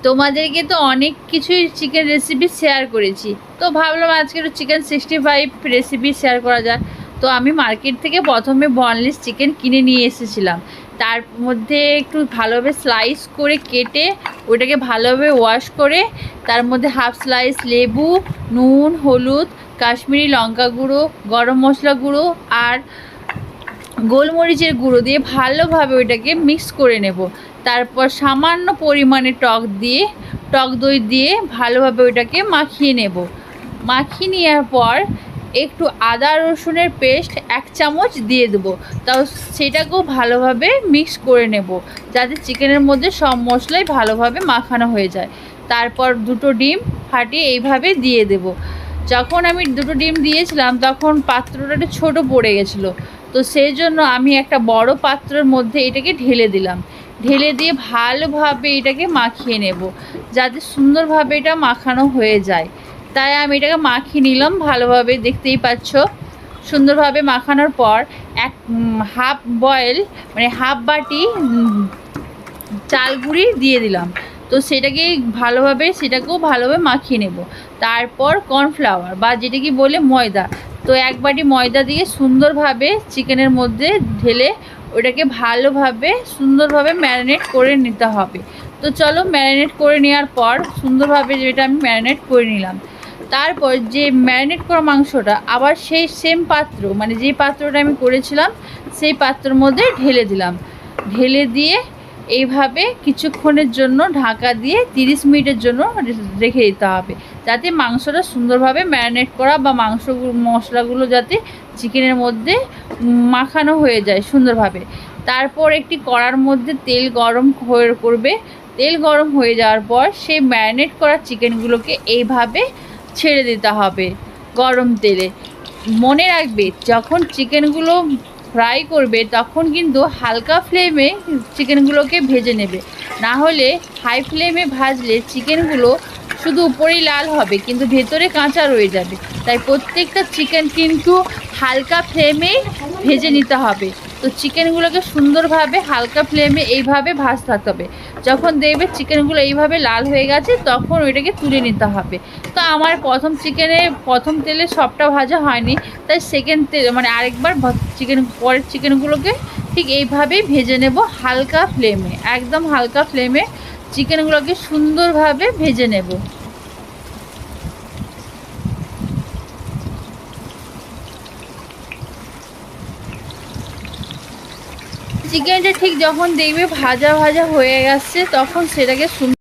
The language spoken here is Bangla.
তোমাদেরকে তো অনেক কিছুই চিকেন রেসিপি শেয়ার করেছি, তো ভাবলাম আজকে একটু চিকেন 65 রেসিপি শেয়ার করা যায়। তো আমি মার্কেট থেকে প্রথমে বনলেস চিকেন কিনে নিয়ে এসেছিলাম। তার মধ্যে একটু ভালোভাবে স্লাইস করে কেটে ওইটাকে ভালোভাবে ওয়াশ করে তার মধ্যে হাফ স্লাইস লেবু, নুন, হলুদ, কাশ্মীরি লঙ্কা গুঁড়ো, গরম মশলা গুঁড়ো আর গোলমরিচের গুঁড়ো দিয়ে ভালোভাবে ওইটাকে মিক্স করে নেব। তারপর সামান্য পরিমাণে টক দই দিয়ে ভালোভাবে ওইটাকে মাখিয়ে নেব। মাখিয়ে নেওয়ার পর একটু আদা রসুনের পেস্ট 1 চামচ দিয়ে দেবো। তাও সেটাকেও ভালোভাবে মিক্স করে নেব, যাতে চিকেনের মধ্যে সব মশলাই ভালোভাবে মাখানো হয়ে যায়। তারপর 2টো ডিম ফাটিয়ে এইভাবে দিয়ে দেব। যখন আমি 2টো ডিম দিয়েছিলাম তখন পাত্রটা একটু ছোটো পড়ে গেছিলো, তো সেই জন্য আমি একটা বড় পাত্রের মধ্যে এটাকে ঢেলে দিলাম। ঢেলে দিয়ে ভালোভাবে এটাকে মাখিয়ে নেব, যাতে সুন্দরভাবে এটা মাখানো হয়ে যায়। তাই আমি এটাকে মাখিয়ে নিলাম ভালোভাবে, দেখতেই পাচ্ছ। সুন্দরভাবে মাখানোর পর হাফ বয়েল মানে হাফ বাটি চাল গুঁড়ি দিয়ে দিলাম। তো সেটাকেও ভালোভাবে মাখিয়ে নেব। তারপর কর্নফ্লাওয়ার বা যেটাকে বলে ময়দা, তো 1 বাটি ময়দা দিয়ে সুন্দরভাবে চিকেনের মধ্যে ঢেলে ওটাকে সুন্দরভাবে ম্যারিনেট করে নিতে হবে। তো চলো, ম্যারিনেট করে নেওয়ার পর সুন্দরভাবে যেটা আমি ম্যারিনেট করে নিলাম। তারপর যে ম্যারিনেট করা মাংসটা আবার সেই সেম পাত্র, মানে যে পাত্রটা আমি করেছিলাম সেই পাত্রের মধ্যে ঢেলে দিলাম। ঢেলে দিয়ে এইভাবে কিছুক্ষণের জন্য ঢাকা দিয়ে 30 মিনিটের জন্য রেখে দিতে হবে, যাতে মাংসটা সুন্দরভাবে ম্যারিনেট করা বা মশলাগুলো যাতে চিকেনের মধ্যে মাখানো হয়ে যায় সুন্দরভাবে। তারপর একটি কড়ার মধ্যে তেল গরম করবে। তেল গরম হয়ে যাওয়ার পর সেই ম্যারিনেট করা চিকেনগুলোকে এইভাবে ছেড়ে দিতে হবে গরম তেলে। মনে রাখবে, যখন চিকেনগুলো ফ্রাই করবে তখন কিন্তু হালকা ফ্লেমে চিকেনগুলোকে ভেজে নেবে, না হলে হাই ফ্লেমে ভাজলে চিকেনগুলো শুধু উপরেই লাল হবে কিন্তু ভেতরে কাঁচা রয়ে যাবে। তাই প্রত্যেকটা চিকেন কিন্তু হালকা ফ্লেমেই ভেজে নিতে হবে। তো চিকেনগুলোকে সুন্দরভাবে হালকা ফ্লেমে এইভাবে ভাজতে হবে। যখন দেখবে চিকেনগুলো এইভাবে লাল হয়ে গেছে তখন ওইটাকে তুলে নিতে হবে। তো আমার প্রথম তেলে সবটা ভাজা হয়নি, তাই সেকেন্ড তেল মানে আরেকবার পরের চিকেনগুলোকে ঠিক এইভাবেই ভেজে নেব হালকা ফ্লেমে, একদম হালকা ফ্লেমে চিকেনগুলোকে সুন্দরভাবে ভেজে নেব। চিকেনটা ঠিক যখন দেখবে ভাজা ভাজা হয়ে গেছে তখন সেটাকে